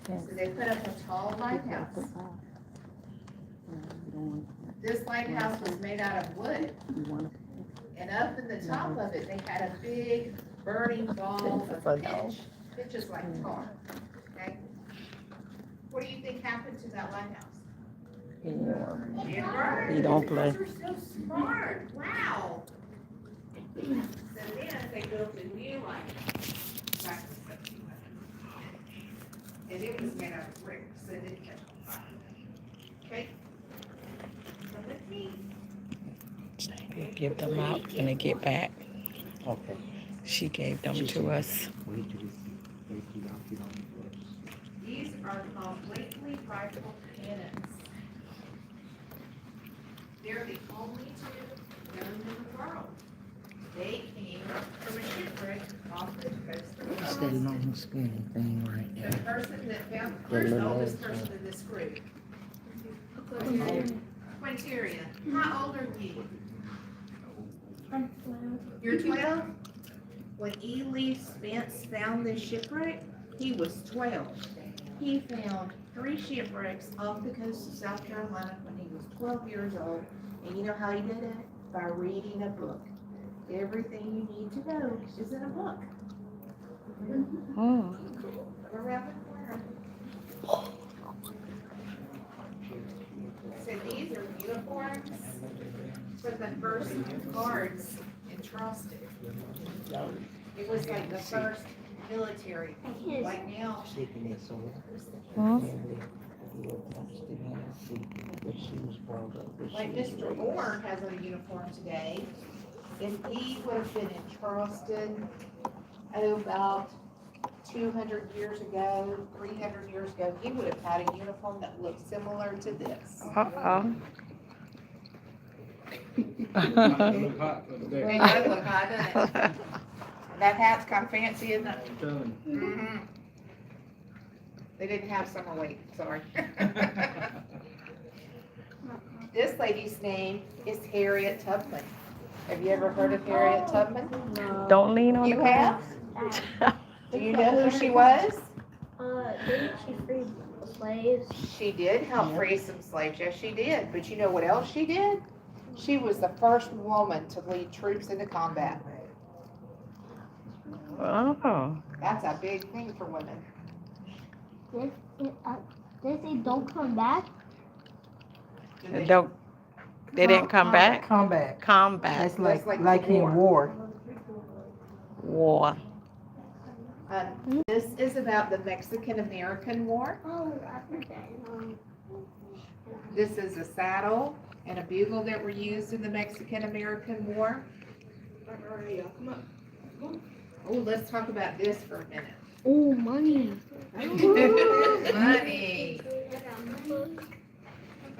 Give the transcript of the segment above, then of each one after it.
So they put up a tall lighthouse. This lighthouse was made out of wood. And up in the top of it, they had a big burning ball of pitch. Pitch is like tar. Okay? What do you think happened to that lighthouse? It burned. You don't play. You guys are so smart. Wow. So then they built a new lighthouse back in 1700. And it was made out of brick, so it didn't catch on fire. Okay? So let's see. We'll give them out when they get back. Okay. She gave them to us. These are called blatantly rifled cannons. They're the only two known in the world. They came from a shipwreck off the coast of It's that Boston. long skinny thing right The there. person that found, where's the oldest person in this group? Quinteria. How old are you? You're 12? When E. Lee Spence found this shipwreck, he was 12. He found 3 shipwrecks off the coast of South Carolina when he was 12 years old. And you know how he did it? By reading a book. Everything you need to know is in a book. Oh. Around the corner. So these are uniforms for the first guards in Charleston. It was like the first military. Like now, Shaking it so. Huh? like Mr. Moore has a uniform today. If he would have been in Charleston, about 200 years ago, 300 years ago, he would have had a uniform that looked similar to this. Uh-oh. It does look hot, doesn't it? That hat's kind of fancy, isn't it? Mhm. They didn't have summer weight, sorry. This lady's name is Harriet Tubman. Have you ever heard of Harriet Tubman? Don't lean on You the have? Do you know who she was? Didn't she free slaves? She did help free some slaves, yes she did. But you know what else she did? She was the first woman to lead troops into combat. Oh. That's a big thing for women. They say don't come back. Do they- Don't, they didn't come back? Combat. Combat. That's That's like like in war. War. This is about the Mexican-American War. Oh, I heard that. This is a saddle and a bugle that were used in the Mexican-American War. Oh, let's talk about this for a minute. Oh, money. Money.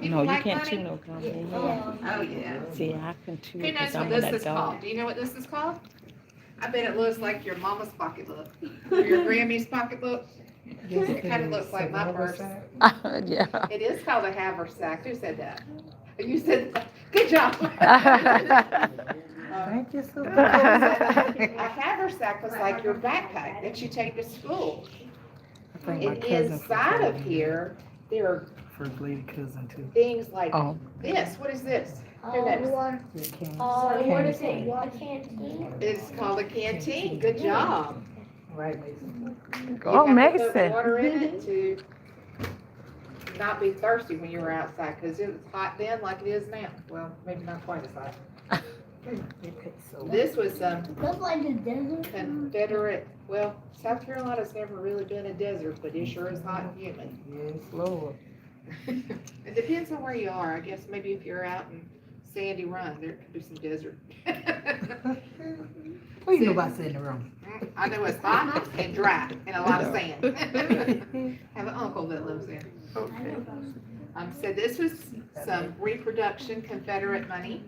No, People you like can't money? chew no gum. Oh, yeah. See, I can chew Who knows because what I'm this an is called? adult. Do you know what this is called? I bet it looks like your mama's pocketbook. Or your Grammy's pocketbook. It kind of looks like my purse. Yeah. It is called a haversack. Who said that? You said that. Good job. Thank you so A much. haversack was like your backpack that you take to school. I think my And cousin inside of here, there are first lady cousin too. things like Oh. this. What is this? Who knows? What is it? A canteen? It's called a canteen. Good job. Right, Mason. Oh, You have to put Mason. water in it to not be thirsty when you were outside, because it was hot then like it is now. Well, maybe not quite as hot. This was That's like the desert. Confederate, well, South Carolina's never really been a desert, but it sure is hot and humid. Yes, Lord. It depends on where you are. I guess maybe if you're out in Sandy Run, there could be some desert. What you know about sitting in the room? I know it's hot and dry and a lot of sand. Have an uncle that lives there. Okay. So this was some reproduction Confederate money.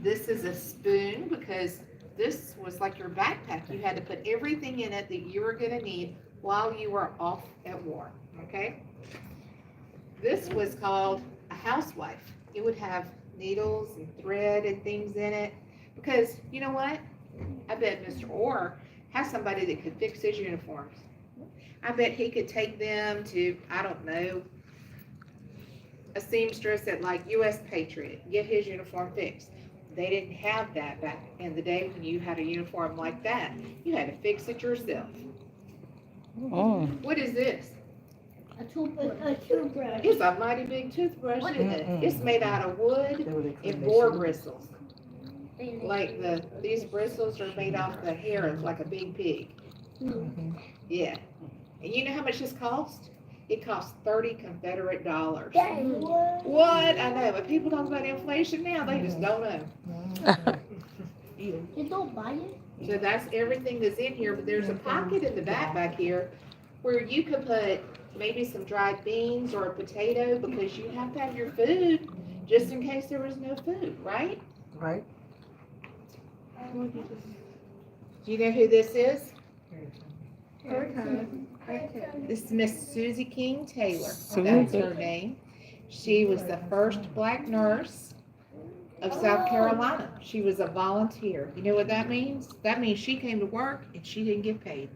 This is a spoon because this was like your backpack. You had to put everything in it that you were gonna need while you were off at war, okay? This was called a housewife. It would have needles and thread and things in it because, you know what? I bet Mr. Orr has somebody that could fix his uniforms. I bet he could take them to, I don't know, a seamstress at like US Patriot, get his uniform fixed. They didn't have that back in the day when you had a uniform like that. You had to fix it yourself. Oh. What is this? A toothbrush. It's a mighty big toothbrush, isn't it? It's made out of wood and boar bristles. Like these bristles are made off the hair of like a big pig. Yeah. And you know how much this cost? It cost 30 Confederate dollars. What? I know, but people talk about inflation now, they just don't know. You don't buy it? So that's everything that's in here, but there's a pocket in the back here where you could put maybe some dried beans or a potato because you have to have your food just in case there was no food, right? Right. Do you know who this is? This is Miss Susie King Taylor. That's her name. She was the first black nurse of South Carolina. She was a volunteer. You know what that means? That means she came to work and she didn't get paid.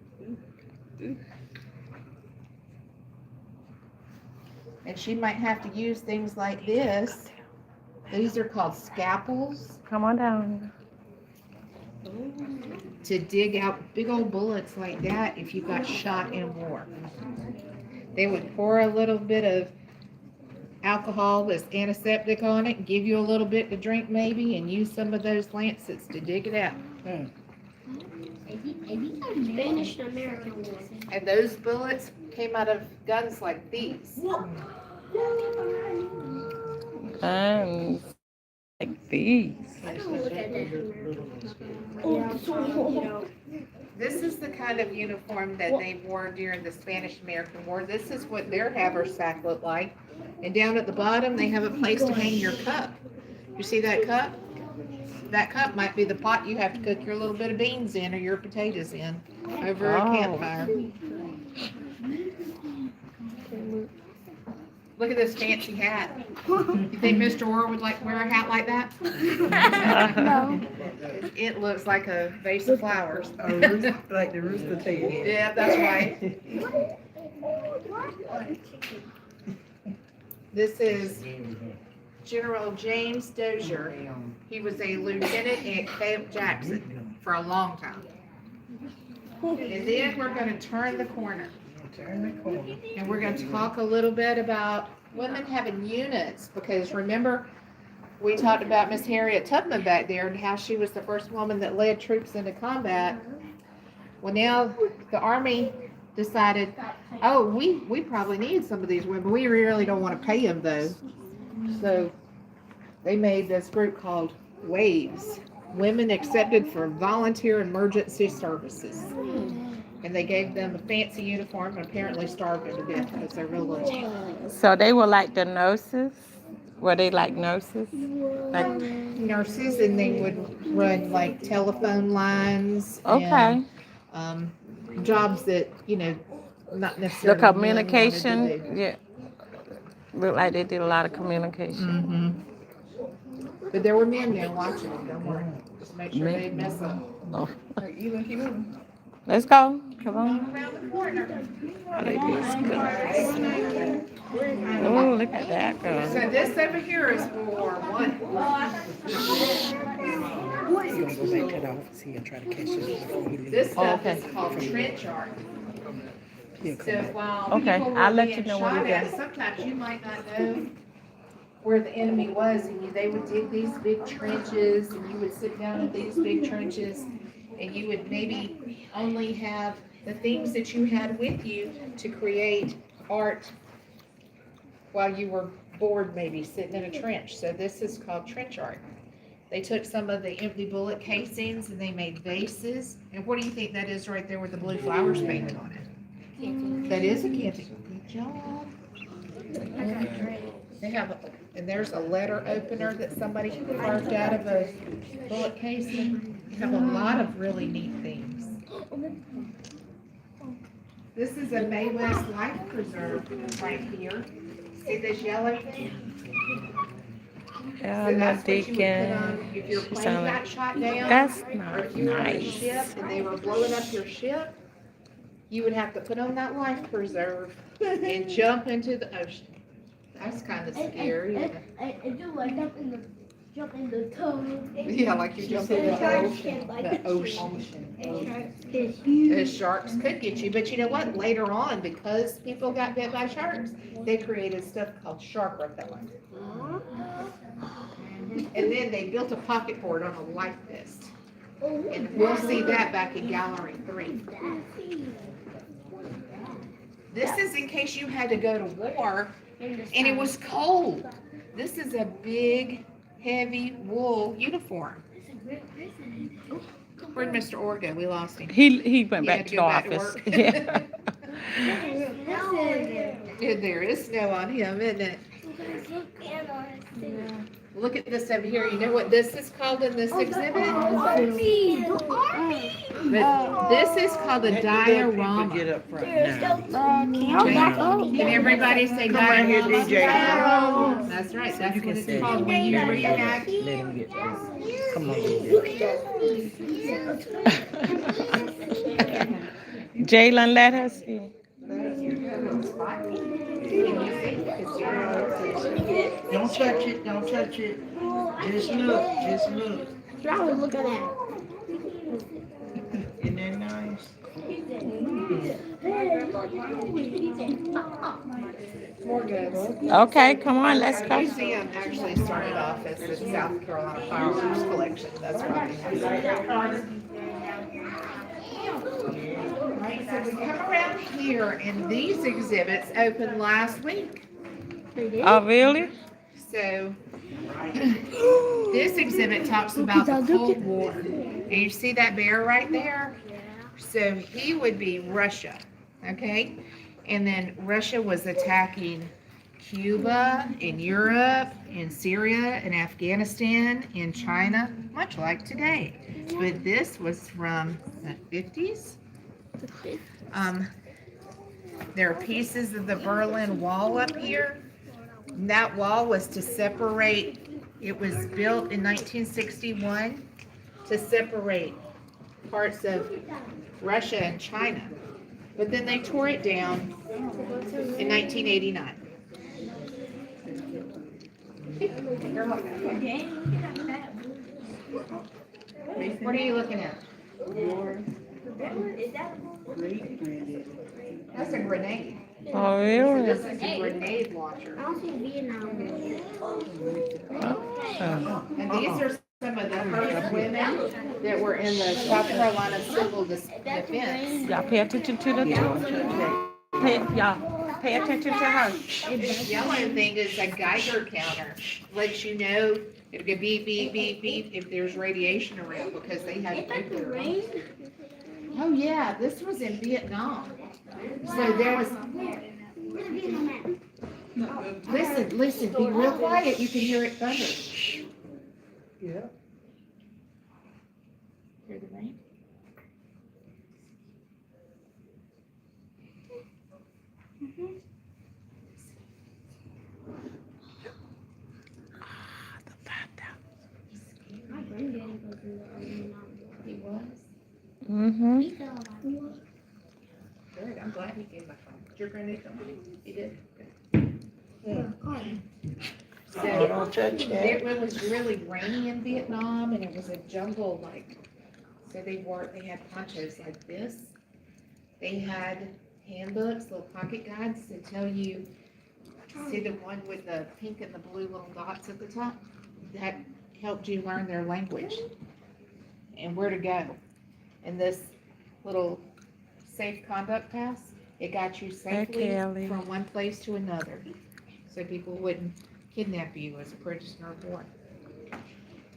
And she might have to use things like this. These are called scalpels. Come on down. To dig out big old bullets like that if you got shot in war. They would pour a little bit of alcohol that's antiseptic on it, give you a little bit to drink maybe, and use some of those lancets to dig it out. Spanish and American War. And those bullets came out of guns like these. Like these. This is the kind of uniform that they wore during the Spanish-American War. This is what their haversack looked like. And down at the bottom, they have a place to hang your cup. You see that cup? That cup might be the pot you have to cook your little bit of beans in or your potatoes in over a campfire. Look at this fancy hat. You think Mr. Orr would like wear a hat like that? No. It looks like a vase of flowers. Like the rooster tail. Yeah, that's right. This is General James Dozier. He was a lieutenant at Camp Jackson for a long time. And then we're going to turn the corner. And we're going to talk a little bit about women having units, because remember, we talked about Miss Harriet Tubman back there and how she was the first woman that led troops into combat. Well, now the Army decided, oh, we probably need some of these women. We really don't want to pay them, though. So they made this group called WAVES, Women Accepted for Volunteer Emergency Services. And they gave them a fancy uniform and apparently starved them to death because they're real little. So they were like the nurses? Were they like nurses? Like Nurses, and they would run like telephone lines. okay. And, jobs that, you know, not The necessarily. men wanted to communication, do. yeah. Looked like they did a lot of communication. But there were men there watching them, don't worry. Just make sure they didn't mess up. No. You look, keep moving. Let's go. Come on. Around the corner. Oh, look at that girl. So this over here is for what? He's gonna go back to the office here and try to catch it before he leaves. This stuff okay. is called trench art. He'll come So back. while Okay, people I'll were let being you know when shot we at, get- sometimes you might not know where the enemy was, and they would dig these big trenches, and you would sit down in these big trenches, and you would maybe only have the things that you had with you to create art while you were bored, maybe sitting in a trench. So this is called trench art. They took some of the empty bullet casings and they made vases. And what do you think that is right there with the blue flowers painted on it? That is a canteen. Good job. They have, and there's a letter opener that somebody carved out of a bullet casing. They have a lot of really neat things. This is a May West Life Preserve right here. See this yellow thing? Yeah, So no that's what you would put deacon. on if your She plane sound got like- shot down. That's Or not if you were on a nice. ship and they were blowing up your ship, you would have to put on that life preserve and jump into the ocean. That's kind of scary. And do like jump in the tub. Yeah, like you jump in the ocean. The ocean. The sharks could get you, but you know what? Later on, because people got bit by sharks, they created stuff called shark repellent. And then they built a pocket board on a life vest. And we'll see that back in Gallery 3. This is in case you had to go to war and it was cold. This is a big, heavy wool uniform. Where'd Mr. Orr go? We lost him. He went He back had to go back to office. work. Yeah. Yeah, there is snow on him, isn't it? Look at this over here. You know what this is called in this exhibit? But this is called a diorama. Get up front now. Can everybody say Come right here, diorama? DJ. That's right. That's You what can it's say called it. when you reenact. Let him get this. Come on, DJ. Jalen, let her see. Don't touch it, don't touch it. Just look, just look. I was looking at. Isn't that nice? More good. Okay, come on, let's The go. museum actually started off as the South Carolina Fireworks Collection. That's why they have it. Right, so we come around here, and these exhibits opened last week. Oh, really? So this exhibit talks about the Cold War. And you see that bear right there? So he would be Russia, okay? And then Russia was attacking Cuba and Europe and Syria and Afghanistan and China, much like today. But this was from the 50s. There are pieces of the Berlin Wall up here. And that wall was to separate, it was built in 1961 to separate parts of Russia and China. But then they tore it down in 1989. What are you looking at? That's a grenade. Oh, really? This is a grenade launcher. I don't see Vietnam. Oh. And these are some of the first women that were in the South Carolina Civil Defense. Y'all pay attention to the y'all pay attention to her. This yellow thing is a Geiger counter. Lets you know it could beep, beep, beep, beep if there's radiation around because they had nuclear bombs. Oh yeah, this was in Vietnam. So there was. Listen, be real quiet. You can hear it thunder. Yeah. Hear the rain? He was. Mm-hmm. Good. I'm glad he came back home. Did your granddad come home? He did. Oh, So don't touch that. it was really rainy in Vietnam, and it was a jungle like. So they had ponchos like this. They had handbooks, little pocket guides that tell you. See the one with the pink and the blue little dots at the top? That helped you learn their language and where to go. And this little safe conduct pass, it got you safely Kelly. from one place to another. So people wouldn't kidnap you as a prisoner of war.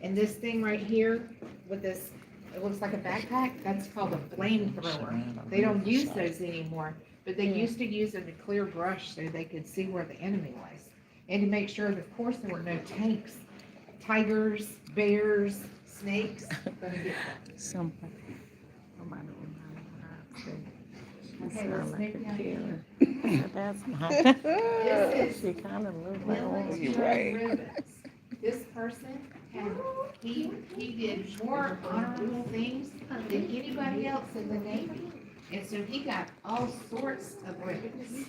And this thing right here with this, it looks like a backpack, that's called a flamethrower. They don't use those anymore, but they used to use a clear brush so they could see where the enemy was. And to make sure that, of course, there were no tanks, tigers, bears, snakes. Gonna get them. Something. Okay, let's move down here. That's my. This is She kind of looks like military ribbons. This person he did more honorable things than anybody else in the Navy. And so he got all sorts of ribbons.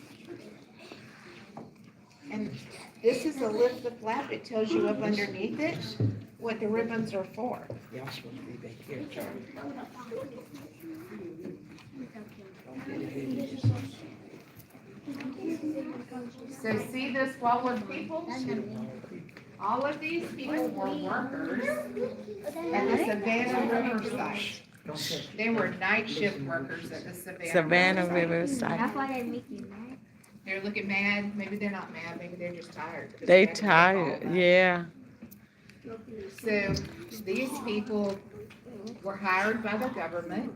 And this is a lift the flap. It tells you up underneath it what the ribbons are for. Y'all supposed to be back here, Charlie. So see this wall of people? All of these people were workers at the Savannah River site. They were night shift workers at the Savannah River River site. That's why they make you mad. They're looking mad. Maybe they're not mad. Maybe they're just tired. 'Cause They had to work all tired, night. yeah. So these people were hired by the government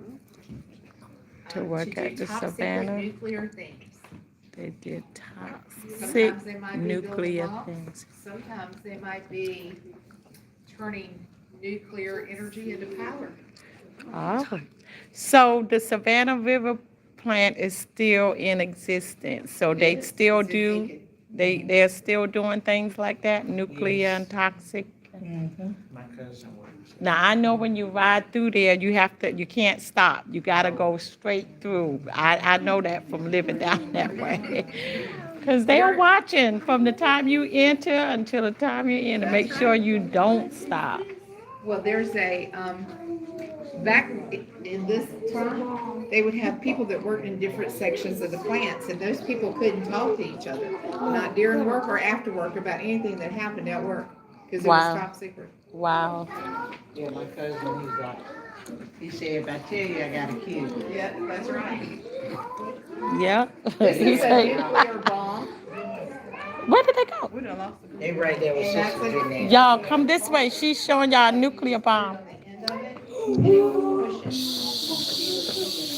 To work do at the top secret Savannah. nuclear things. They did toxic Sometimes they might be nuclear building bombs. things. Sometimes they might be turning nuclear energy into power. Oh, so the Savannah River plant is still in existence. So they Yes, still it's in do, Macon. they're still doing things like that, nuclear and toxic. My cousin works. Now, I know when you ride through there, you can't stop. You gotta go straight through. I know that from living down that way. Because they are watching from the time you enter until the time you end to make sure you don't stop. Well, there's a, back in this time, they would have people that worked in different sections of the plants, and those people couldn't talk to each other, not during work or after work about anything that happened at work, because it Wow. was top secret. Wow. Yeah, my cousin, he's like, he said, if I tell you, I gotta kill you. Yeah, that's right. Yep. This He is a said, nuclear bomb. where did they go? We done lost the. They right there with sisters in there. Y'all, come this way. She's showing y'all a nuclear bomb. On the end of it, and it would push it.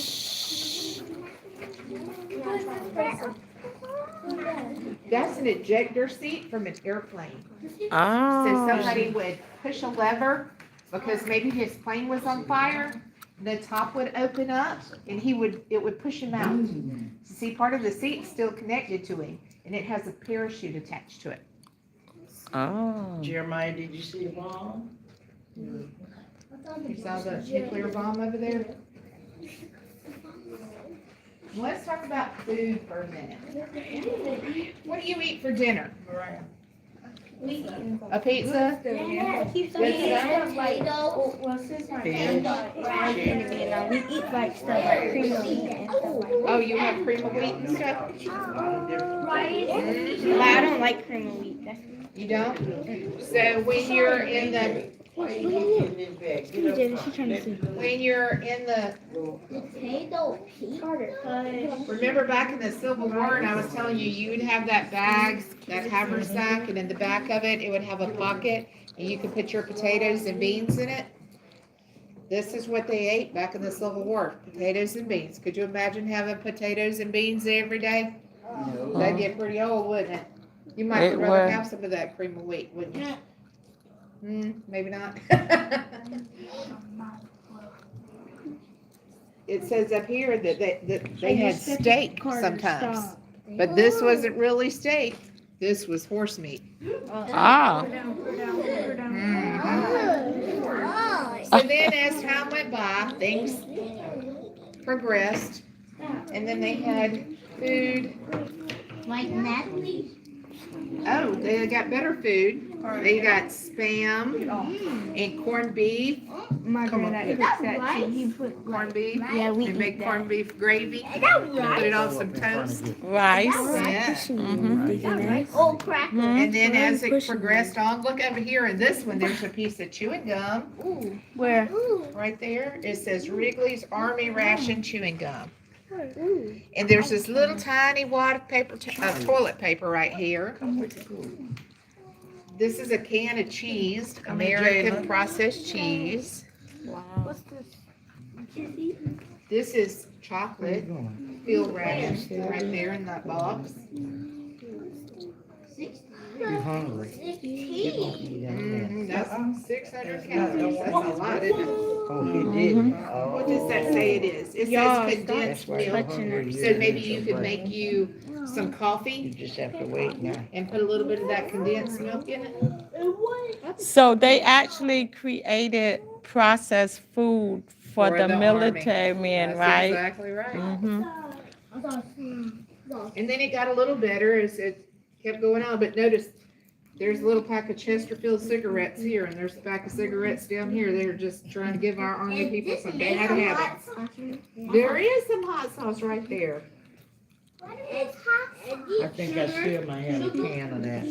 That's an ejector seat from an airplane. So Oh. somebody would push a lever because maybe his plane was on fire. The top would open up and it would push him out. See, part of the seat's still connected to him and it has a parachute attached to it. Oh. Jeremiah, did you see the bomb? You saw the nuclear bomb over there? Let's talk about food for a minute. What do you eat for dinner? A pizza? Yeah, keep some Good stuff like Well, since my Fish, friend got fried chicken, you know, we eat like stuff like cream of wheat and stuff like that. Oh, you have cream of wheat and stuff? But I don't like cream of wheat. That's You don't? So when you're in the, when you're in the, potato remember back in the Civil War and I was telling you, you would have that bag, that haversack, and in the back of it, it would have a pocket and you could put your potatoes and beans in it? This is what they ate back in the Civil War, potatoes and beans. Could you imagine having potatoes and beans every day? That'd get pretty old, wouldn't it? You might It rather would. have some of that cream of wheat, wouldn't you? Maybe not. It says up here that they had steak sometimes, but this wasn't really steak. This was horse meat. Ah. So then as time went by, things progressed, and then they had food. like Natalie. Oh, they got better food. They got Spam and corned beef. my Come on, granddad yeah. puts that too. He put Corned beef. yeah, we They eat make that. corned beef gravy. Is that Put right? it on some toast. Rice. Yeah. Mhm. Oh, cracker. And then as it progressed on, look over here in this one, there's a piece of chewing gum. Ooh. Where? Ooh. Right there. It says Wrigley's Army Ration Chewing Gum. Ooh. And there's this little tiny wad of paper, toilet paper right here. This is a can of cheese, American processed cheese. Wow. What's this? This is chocolate, field radish, right there in that box. You hungry? 16. That's 600 calories. That's a lot, isn't it? Oh, he didn't. What does that say it is? It Y'all, says condensed That's why you're milk. hungry. So maybe you could make you some You coffee just have to wait now. and put a little bit of that condensed milk in it. So they actually created processed food For For the the Army. military men, That's right? exactly right. Mm-hmm. And then it got a little better as it kept going on, but notice, there's a little pack of Chesterfield cigarettes here, and there's a pack of cigarettes down here. They're just trying to give our Army people some bad habits. There is some hot sauce right there. I think I still might have a can of that.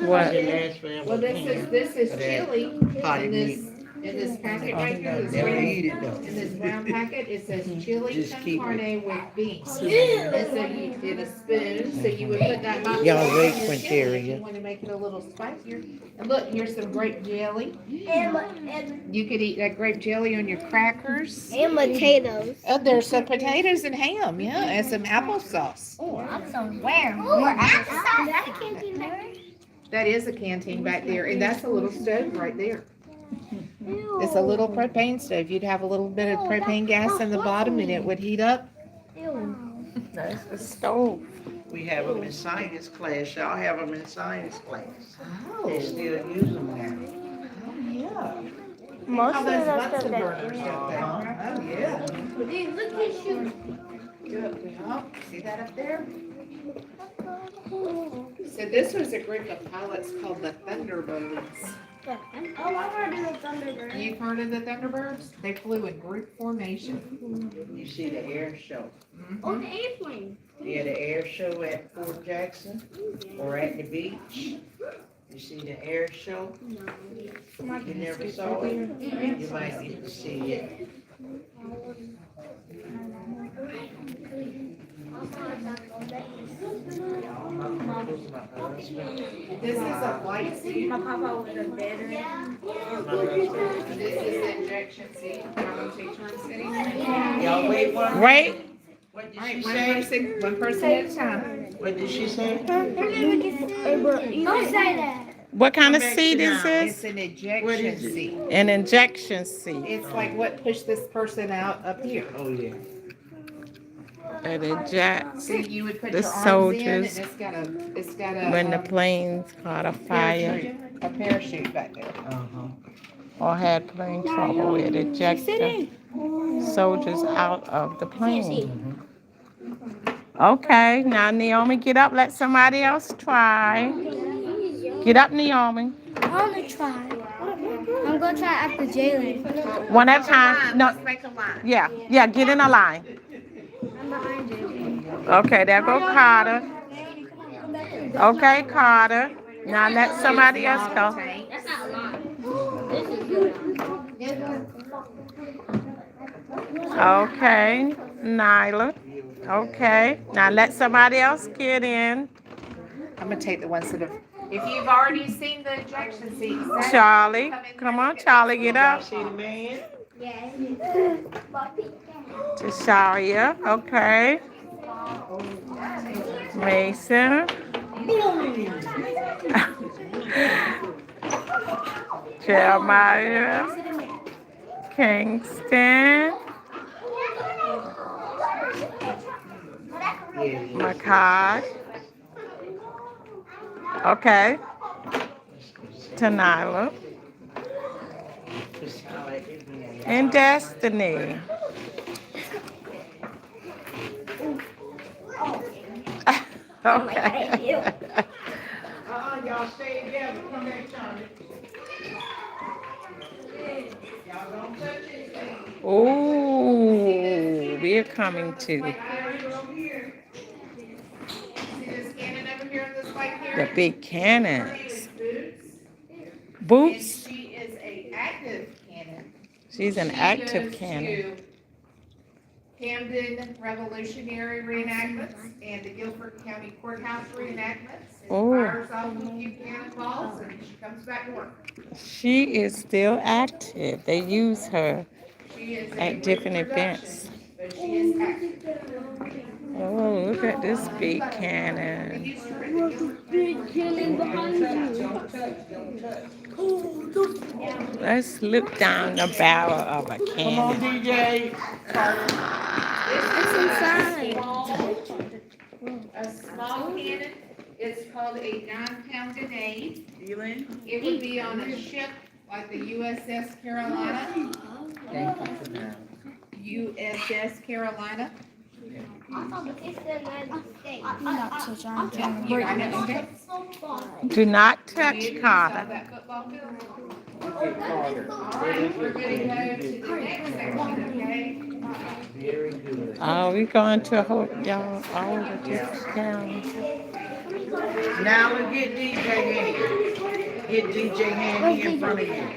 What? It lasts forever. Well, this is For that chili potty in meat. this packet right here, this Never brown, eat it though. in this brown packet, it says chili Just con keep it. carne with beans. And so you, in a spoon, so you would put that hot Y'all sauce wait, on your chili Quinteria. if you want to make it a little spicier. And look, here's some grape jelly. You could eat that grape jelly on your crackers. And potatoes. Oh, there's some potatoes and ham, yeah, and some applesauce. Oh, I'm so where? More applesauce. Is that a canteen there? That is a canteen back there, and that's a little stove right there. It's a little propane stove. You'd have a little bit of propane gas in the bottom and it would heat up. That's the stove. We have them in science class. Y'all have them in science class. Oh, They still use them now. yeah. Most All of those the Bunsen stuff that burners, don't they? Oh, yeah. look at you. Good, well, see that up there? So this was a group of pilots called the Thunderbirds. Oh, I've heard of the Thunderbird. You've heard of the Thunderbirds? They flew in group formation. You see the air show. Oh, the airplane. Yeah, the air show at Fort Jackson or at the beach. You see the air show? You never saw it? You might need to see it. This is a flight seat. My papa was a veteran. This is the injection seat. I'm gonna take turns sitting there. Y'all wait one. Wait. What did All she right, say? one person at a time. What did she say? Don't say that. What kind of Come back seat to is now. It's this? an What ejection is it? seat. An injection seat. It's like what pushed this person out up here. Oh, yeah. It ejects So you would put The your arms in and soldiers, it's got a when the planes caught a fire a parachute back there. Uh-huh. or had plane trouble. It ejects the soldiers out of the plane. Okay, now Naomi, get up. Let somebody else try. Get up, Naomi. I want to try. I'm going to try after Jalen. One at a time. No, Let's make a line. yeah, get in a line. I'm behind you. Okay, there go Carter. Okay, Carter. Now let somebody else go. That's not a lot. This is good. Okay, Nyla. Okay, now let somebody else get in. I'm gonna take the ones that have, if you've already seen the ejection seats. that- Charlie, come on, Charlie, get up. See the man? Yeah. Tasharia, okay. Mason. Jeremiah. Kingston. Yeah. Makai. Okay. Tanila. Just how it is, man. And Destiny. Okay. Y'all stay together. Come back, Charlie. Y'all don't touch anything. Ooh, we're coming to See this cannon over here and this light here? the big cannons. And Boots. she is a active cannon. She's an She active goes cannon. to Camden Revolutionary reenactments and the Guilford County Courthouse reenactments. And Oh. fires off a few cannonballs and she comes back to work. She is still active. They use her She is a at different reproduction, events. but she is active. Oh, look at this big They cannon. used her at the Guilford County Let's look down the barrel of a Come on, cannon. DJ. A small cannon, it's called a 9-pound grenade. It would be on a ship like the USS Carolina, Thank you for that. USS Carolina. Not so John. You write it, okay? Do not You touch install Carter. that football field? Carter. All right, we're gonna go to the next section, okay? Very good. Oh, we going to y'all all of this down. Now we get DJ Handy. Get DJ Handy in front of you.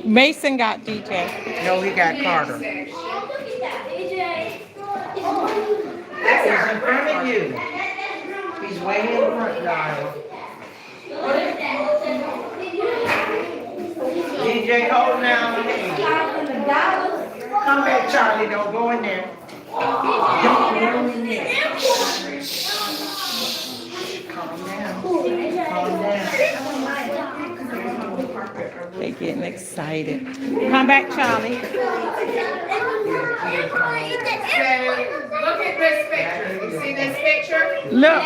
Mason got DJ. No, he got Carter. Next section. He's in front of you. He's way in front, darling. DJ, hold now. Come back, Charlie. Don't go in there. Don't go in there. Calm down. Calm down. They getting excited. Come back, Charlie. So, look at this picture. You see this picture? Look.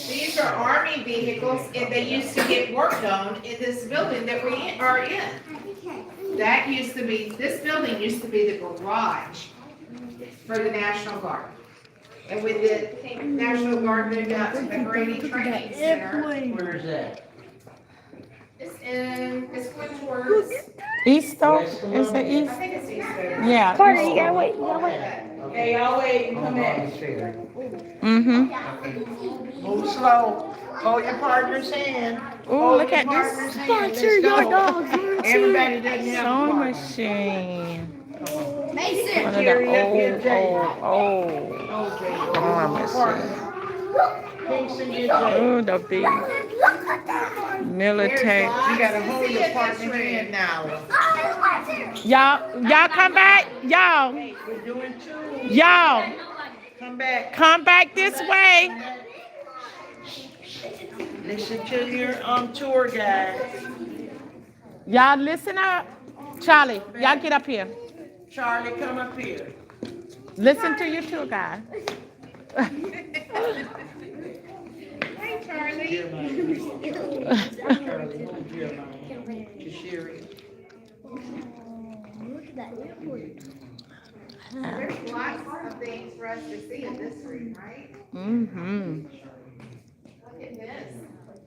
These are Army vehicles, and they used to get work done in this building that we are in. That used to be, this building used to be the garage for the National Guard. And when the National Guard moved out to the Grady Training Center, Where's that? it's going towards, East Oak? Is it I East? think it's East Yeah. Carter, you gotta wait. Okay, y'all wait and come back. Mm-hmm. Move slow. Hold your partner's hand. Oh, look at this Sponsor your dogs. Everybody doesn't have a sewing partner. machine. Mason. One of the old sewing machine. Oh, the big military. You gotta hold your partner's hand now. Y'all come back. Y'all. We're doing two. Y'all. Come back. Come back this way. Listen to your tour guide. Y'all listen up. Charlie, y'all get up here. Charlie, come up here. Listen to your tour guide. Hey, Charlie. Charlie, hold your line. To Sherry. There's lots of things for us to see in this room, right? Mm-hmm. Look at this.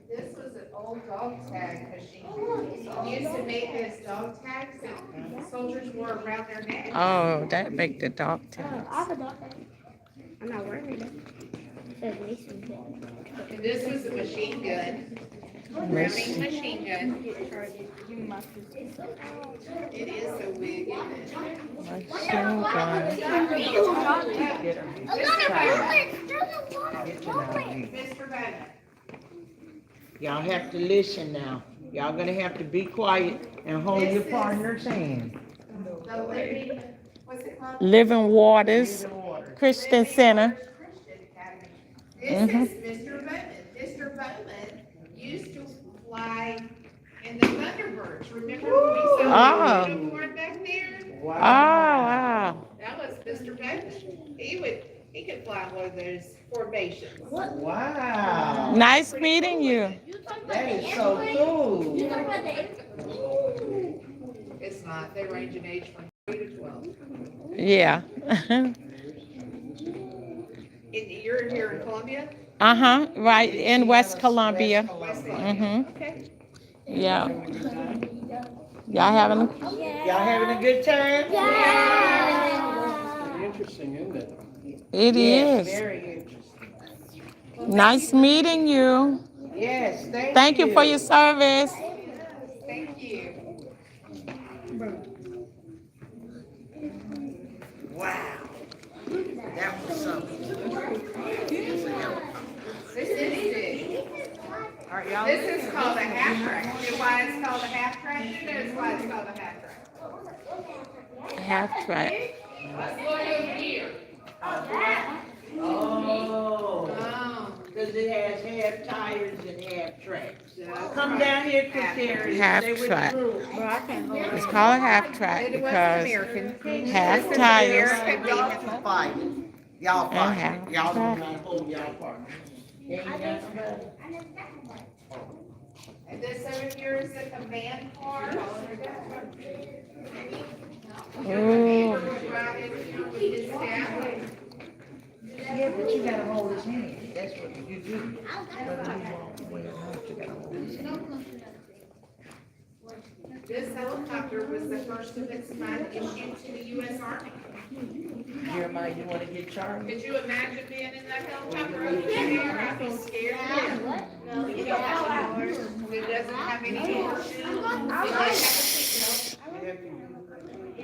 This was an old dog tag machine. Used to make this dog tags that soldiers wore around their neck. Oh, that make the dog tag. I'm not wearing it. It says Mason. And this was a machine gun. Browning machine gun. It is so big, isn't it? Machine gun. Mr. Bennett. Y'all have to listen now. Y'all gonna have to be quiet and hold your partner's hand. The living, what's it called? Living Waters Christian Center. Christian Academy. This is Mr. Bowman. Mr. Bowman used to fly in the Thunderbirds. Remember when we saw the unicorn back there? Oh, wow. That was Mr. Bowman. He could fly one of those formations. Wow. Nice meeting you. That is so cool. It's not. They range in age from 3 to 12. Yeah. You're here in Columbia? Uh-huh, right in West Columbia. West Columbia. Mm-hmm. Okay. Yeah. Y'all having Y'all having a good time? Interesting, isn't it? It Yes, is. very interesting. Nice meeting you. Yes, Thank you for your service. Thank you. Wow. That was something. This is big. All right, y'all. This is called a half track. You know why it's called a half track? Who knows why it's called a half track? Half track. Let's look over here. Oh, Oh. because it has half tires and half tracks. That's Come right. down here, Chris. Half track. It's called a half track It was because American. half tires American vehicle. Fight. Y'all and fight. half Y'all track. don't hold y'all partner. Ain't nothing but- And this over here is the command car. Oh, Commander would ride in here with his staff. Yeah, but you gotta hold his hand, that's what you do. Whether you walk away or not, you gotta hold his hand. This helicopter was the first of its kind issued to the U.S. Army. Jeremiah, you wanna get Charlie? Could you imagine being in that helicopter over there? I'd be scared. No, It doesn't have any parachute.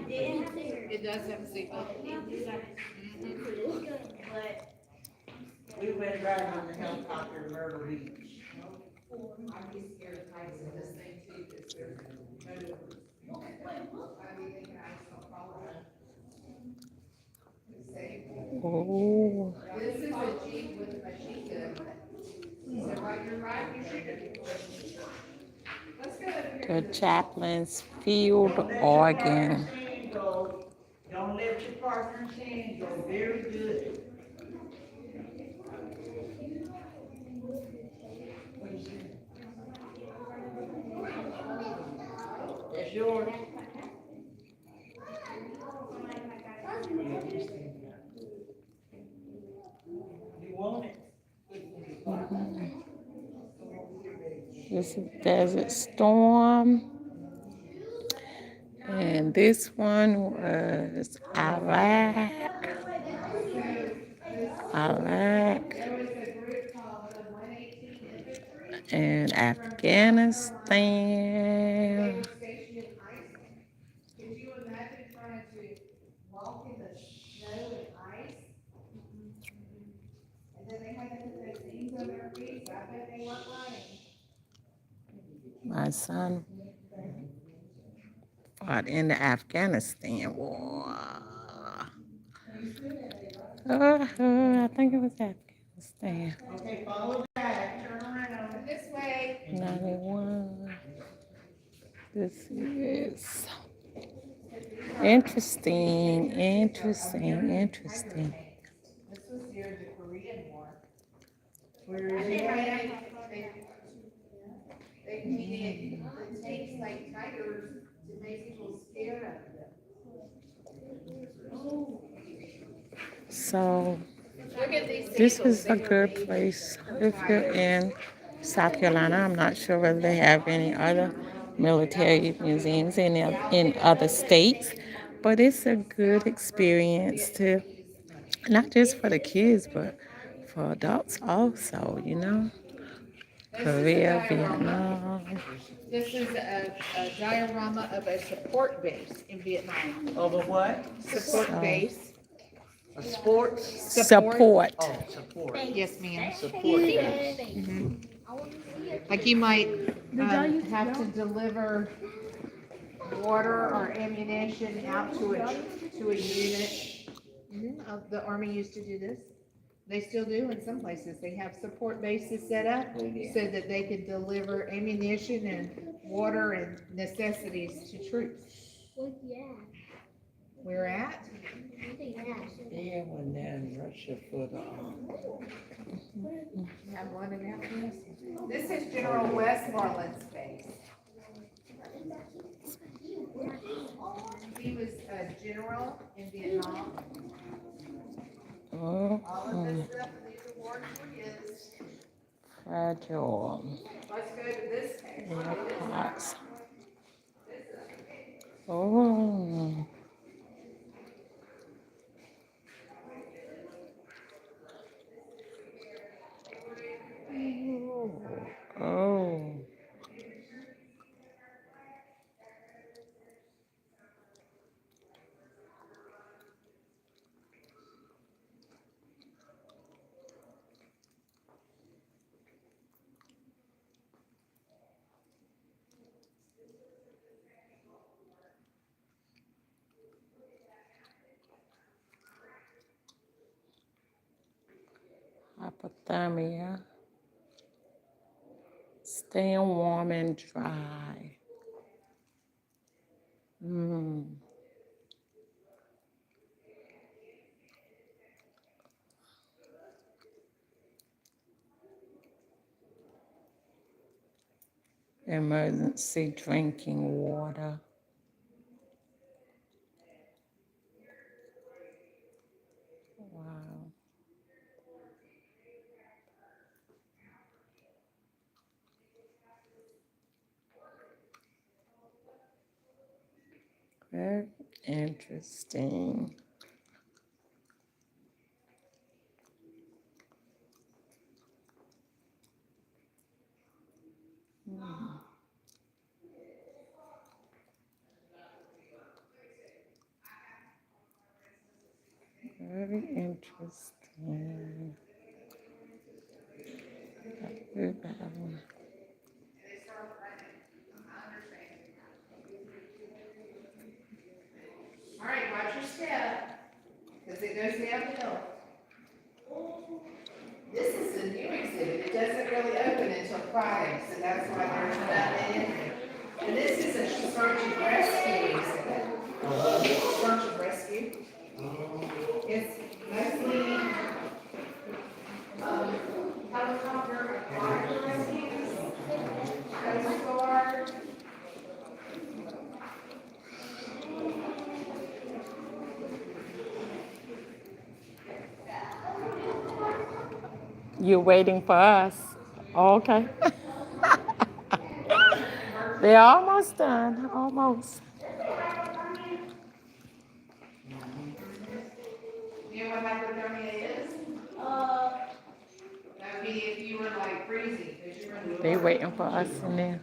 It doesn't have a seatbelt. It does have a seatbelt. We went riding on the helicopter to Myrtle Beach. I'd be scared of heights in this thing too, because there's no. I'd be thinking I just don't follow that. oh, This is a Jeep with a machine gun. So while you're riding, you're shooting. Let's go. the chaplain's field organ. Don't let your partner's hand go, very good. What is it? That's yours. You want it? This is Desert Storm. And this one was Iraq. And Afghanistan. Could you imagine trying to walk in the snow and ice? And then they had to put those things on their feet, so I bet they weren't running. My son fought in the Afghanistan war. I think it was Afghanistan. Okay, follow that. Turn around this way. 91. This is interesting. This was during the Korean War. Where is it? They painted the tanks like tigers to make people scared of them. So Look at these this sandals. is a good place if you're in South Carolina. I'm not sure whether they have any other military museums in other states, but it's a good experience to not just for the kids, but for adults also, you know. Korea, Vietnam. This is a diorama of a support base in Vietnam. Over what? Support So- base. A sports? Support. Oh, support. Yes, ma'am. Support base. Like you might have to deliver water or ammunition out to a unit. The Army used to do this. They still do in some places. They have support bases set up so that they can deliver ammunition and water and necessities to troops. Where at? Yeah, when they're in Russia for the, You have one in Afghanistan. This is General Westmoreland's base. He was a general in Vietnam. All of this stuff, these awards were his. Fragile. Let's go to this page. AirPods. Oh. Oh. Hypothermia. Staying warm and dry. Emergency drinking water. Wow. Very interesting. Very interesting. All right, watch your step, because it goes downhill. This is a new exhibit. It doesn't really open until Friday, so that's why there's nothing in here. And this is a search and rescue exhibit. Search and rescue. It's mostly helicopter and fire rescues, Coast Guard. You're waiting for us. Okay. They're almost done. Almost. You know what hypothermia is? That would be if you were like freezing, because you're in the They water. waiting for us in there.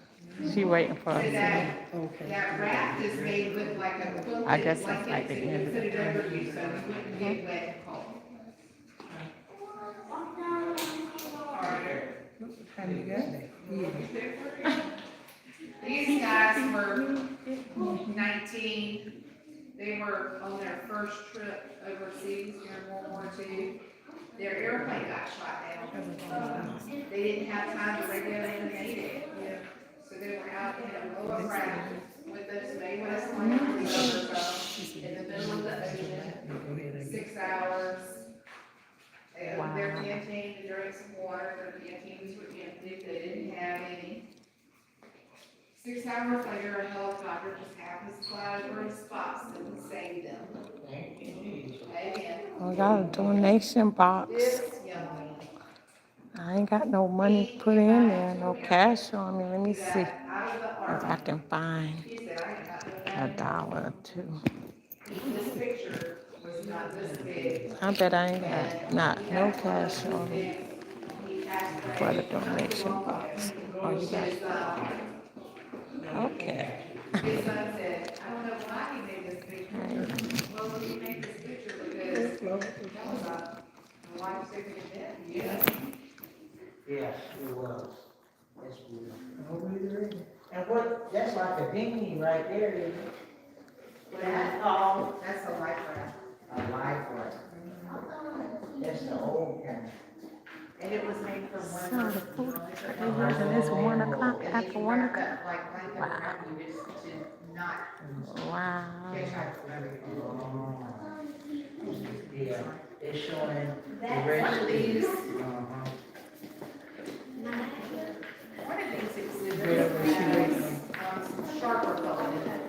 She waiting for So us. that raft is made with like a quilted I guess that's blanket, like so the you end can of put it. it over you, so you wouldn't get wet and cold. How you got that? These guys were 19, they were on their first trip overseas during World War II. Their airplane got shot down. They didn't have time to radio the Navy. So they were out in a lower craft with those Midwest line in the middle of the ocean, 6 hours. They opened their canteen to drink some water, their canteens were empty, they didn't have any. 6 hours later, a helicopter just happens to fly over and spots them and save them. Amen. I got a donation box. This young man, I ain't got no money to put in there, no cash on me. Let me see got out of the if I army. can find He said, I ain't got no $1 money. or two. This picture was not this big. I bet I ain't got no cash on me He passed away. for the donation box. Oh, you got His, okay. his son said, I don't know why he made this picture. Well, he made this picture because that was a life saving event. Yeah. Yes, it was. Yes, it was. And what, that's like a dinghy right there, isn't it? That's called That's a life raft. a life raft. That's the old kind. And it was made from So one the person. food, and it's 1 o'clock, And then after you 1 wrap o'clock. that like blanket around you just to not Wow. catch hypothermia. Yeah, it's showing the One rest of of these, these. one of these exhibits has, some sharper color in it.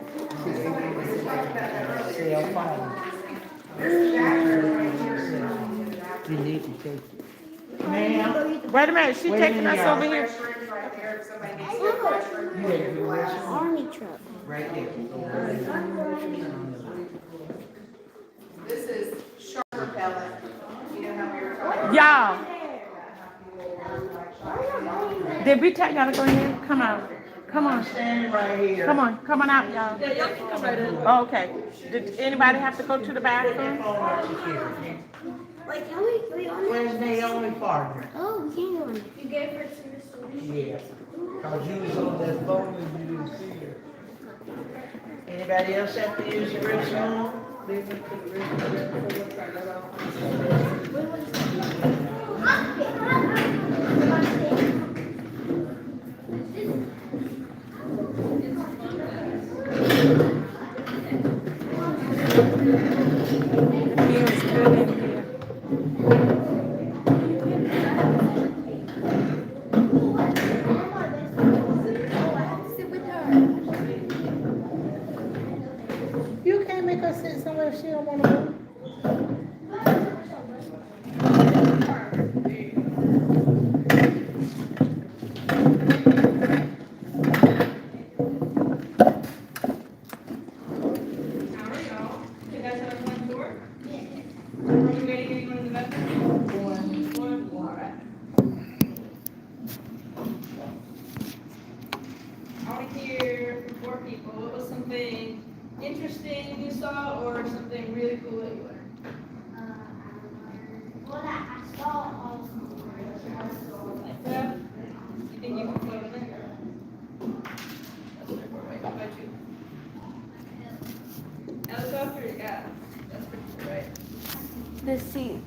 Somebody was talking about that earlier. Cell phone. There's a battery right here. You need to take it. Ma'am? Wait a minute, she Wait a taking us minute, over here. Restrooms right there, if somebody needs to go to the restroom, you get your glass. Army truck. Right there. This is sharper pellet. You know how we were talking Y'all, about? did we tell y'all to go in here? Come on. Come on. Standing right here. Come on. Come on out, y'all. Yeah, y'all can come right in. Oh, okay. Did anybody have to go to the bathroom? Wait, can we on it? Where's Naomi partner? Oh, we can go on it. You gave her to the store. Yeah. Cause you was on that phone and you didn't see her. Anybody else have to use the restroom? Leave it to the He was good in here.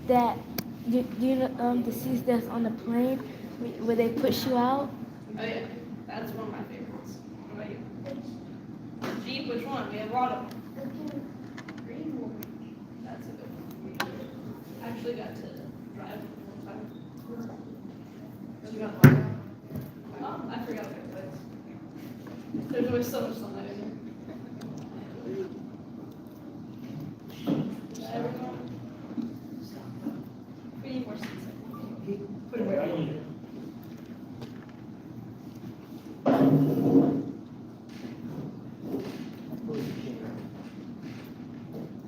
that do you know the seats that's on the plane where they push you out? Oh yeah, that's one of my favorites. What about you? Jeep, which one? We have a lot of them. That's a good one. I actually got to drive one time. Did you got like Oh, I forgot their place. There's always so much sunlight in here. Everyone? We need more seats. Put it right here.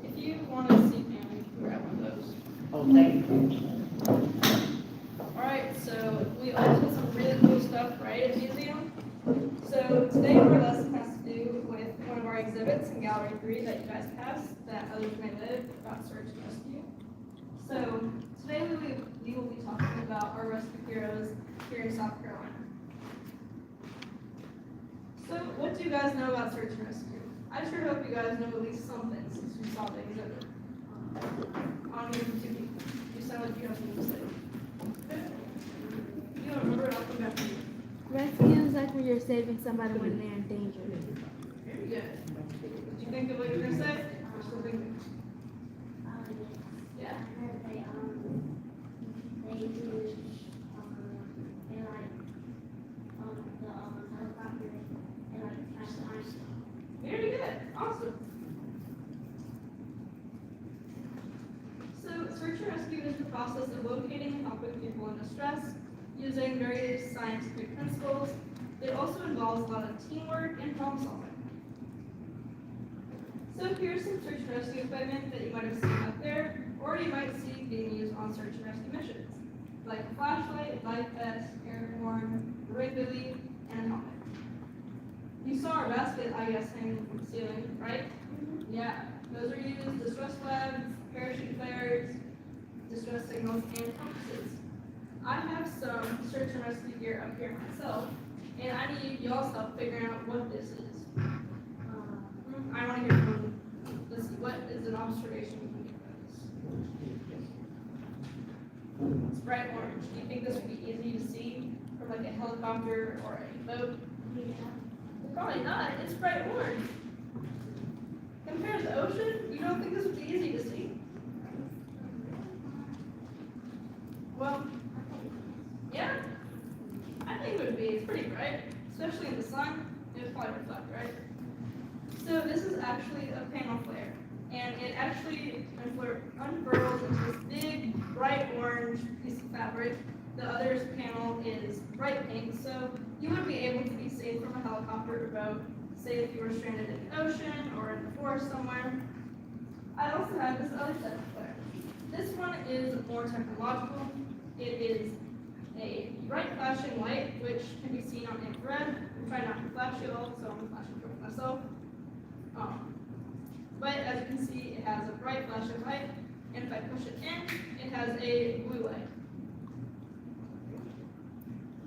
If you want a seat, man, you can grab one of those. Oh, thank you. Alright, so we also did some really cool stuff right at the museum. So today our lesson has to do with one of our exhibits in Gallery 3 that you guys passed, that others may live, about search and rescue. So today we will be talking about our rescue heroes here in South Carolina. So what do you guys know about search and rescue? I sure hope you guys know at least something since you saw the exhibit. On you two people. You sound like you have something to say. You don't remember it, I'll come back to you. Rescue is like when you're saving somebody when they're in danger. Very good. Did you think of what you were gonna say? Or still thinking? Yeah. Very good. Awesome. So search and rescue is the process of locating and helping people in distress using various scientific principles. It also involves a lot of teamwork and problem solving. So here's some search and rescue equipment that you might have seen up there, or you might see being used on search and rescue missions, like a flashlight, life vest, air horn, a ring buoy, and a helmet. You saw our basket, I guess, hanging from the ceiling, right? Yeah, those are used distress flags, parachute flares, distress signals, and compasses. I have some search and rescue gear up here myself, and I need y'all's help figuring out what this is. I want to hear from, let's see, what is an observation we can get about this? It's bright orange. Do you think this would be easy to see from like a helicopter or a boat? Probably not. It's bright orange. Compared to the ocean, you don't think this would be easy to see? Well, yeah, I think it would be. It's pretty bright, especially in the sun. It would probably reflect, right? So this is actually a panel flare, and it actually unfurls into this big, bright orange piece of fabric. The other panel is bright pink, so you would be able to be safe from a helicopter or boat, say if you were stranded in the ocean or in the forest somewhere. I also have this other set of flare. This one is more technological. It is a bright flashing light, which can be seen on infrared. I'm trying not to flash you all, so I'm flashing for myself. But as you can see, it has a bright flashing light, and if I push it in, it has a blue light.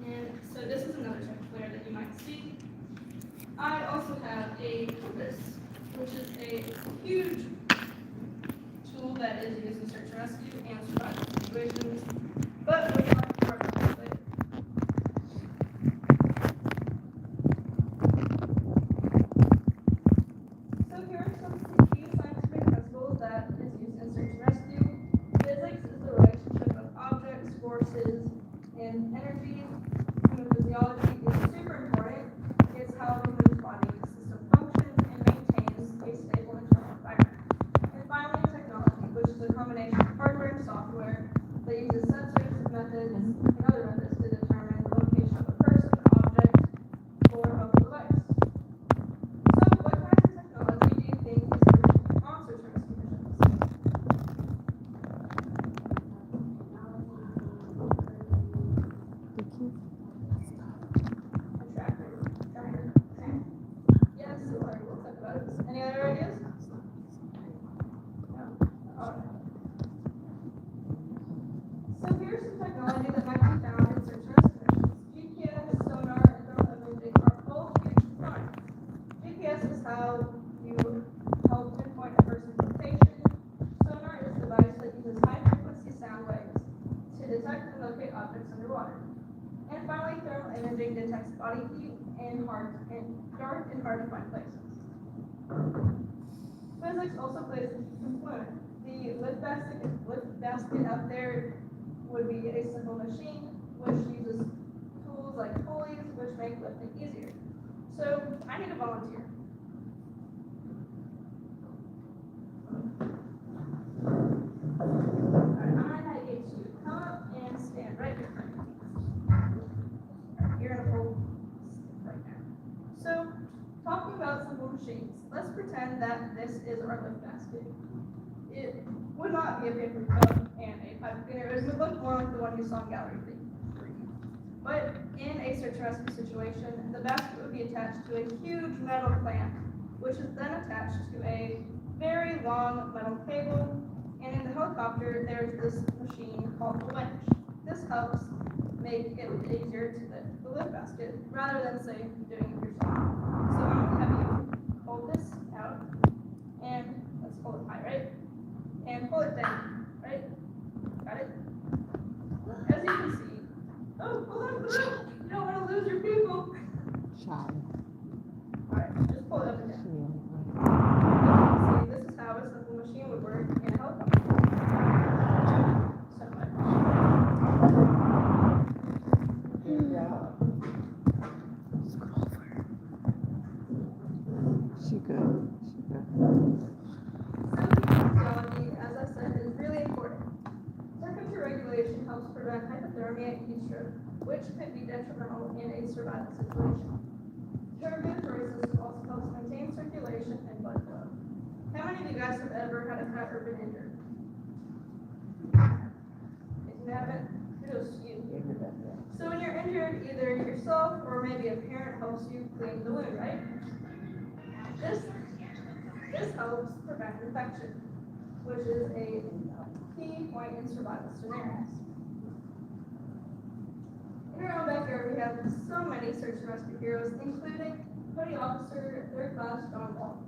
And so this is another type of flare that you might see. I also have a compass, which is a huge tool that is used in search and rescue and survival situations. But we'll talk more about this later. So here are some key scientific principles that is used in search and rescue. Physics is the relationship of objects, forces, and energies. Human physiology is super important. It's how the human body system functions and maintains a stable internal environment. And finally, technology, which is a combination of hardware and software that uses sensors, methods, and other methods to determine the location of a person, object, or mobile device. So, what kinds of technology do you think is used on search and rescue missions? A tracker. Okay. Yes, we'll talk about it. Any other ideas? No? All right. So here's some technology that might be found in search and rescue missions. GPS, sonar, and thermal imaging are both huge components. GPS is how you help pinpoint a person's location. Sonar is a device that uses high-frequency sound and locate objects underwater. And finally, thermal imaging detects body heat in dark and hard to find places. Physics also plays a component. The lift basket up there would be a simple machine which uses tools like pulleys which make lifting easier. So I need a volunteer. Alright, I get you to come up and stand right here. You're gonna pull right now. So, talking about simple machines, let's pretend that this is our lift basket. It would not be a paper cup and a pipe cleaner. It would look more like the one you saw in gallery 3. But in a search and rescue situation, the basket would be attached to a huge metal clamp, which is then attached to a very long metal cable. And in the helicopter, there's this machine called the winch. This helps make it easier to lift the lift basket rather than, say, doing it yourself. So I'm going to have you hold this out, and let's hold it high, right? And pull it down, right? Got it? As you can see, oh, hold on, you don't want to lose your pupil. Shy. Alright, just pull it up and down. As you can see, this is how a simple machine would work in a helicopter. So much. Good job. She good. She good. Physiology, as I said, is really important. Temperature regulation helps prevent hypothermia and heat stroke, which could be detrimental in a survival situation. The circulatory system also helps maintain circulation and blood flow. How many of you guys have ever had a cut or been injured? If you haven't, kudos to you. So when you're injured, either yourself or maybe a parent helps you clean the wound, right? This helps prevent infection, which is a key point in survival scenarios. In our own backyard, we have so many search and rescue heroes, including Petty Officer 3rd Class John Wall,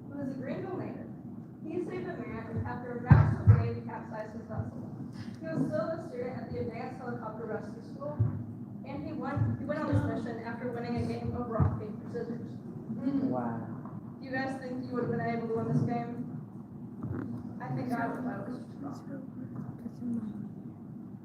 who is a Greenville native. He saved a man after a massive wave capsized his vessel. He was still a student at the Advanced Helicopter Rescue School, and he went on this mission after winning a game of rock, paper, scissors. Wow. Do you guys think you would have been able to win this game? I think I would if I was strong.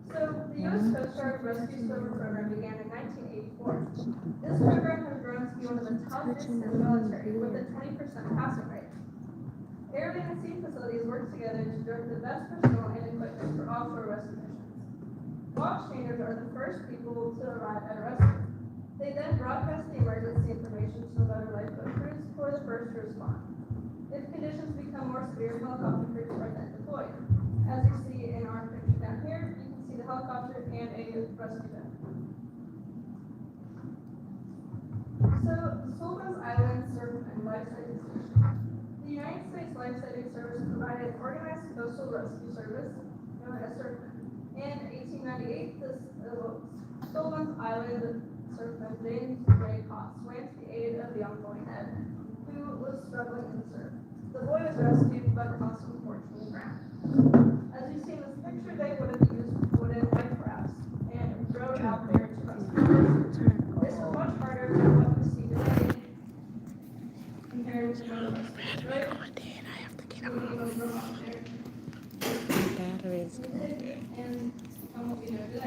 So, the U.S. Coast Guard Rescue Silver Program began in 1984. This program has grown to be one of the toughest in the military, with a 20% passing rate. Air, land, and sea facilities work together to direct the best personnel and equipment for offshore rescue missions. Watch changers are the first people to arrive at a rescue. They then broadcast the emergency information to the other lifeboat crews for the first to respond. If conditions become more severe, helicopter crews are then deployed. As you see in our picture down here, you can see the helicopter and a rescue boat. So, Sullivan's Island Surf and Life Saving Station. The United States Life Saving Service provided organized coastal rescue service, known as SURFMAN. In 1898, the Sullivan's Island surfman James Ray Cox swam to the aid of the young boy Ed, who was struggling in the surf. The boy was rescued, but Cox unfortunately drowned. As you see in this picture, they would have used wooden life rafts and rowed out there to rescue the This was much harder than what we see today compared to most right? I have to get up. Moving over out there. Batteries. And what we do today.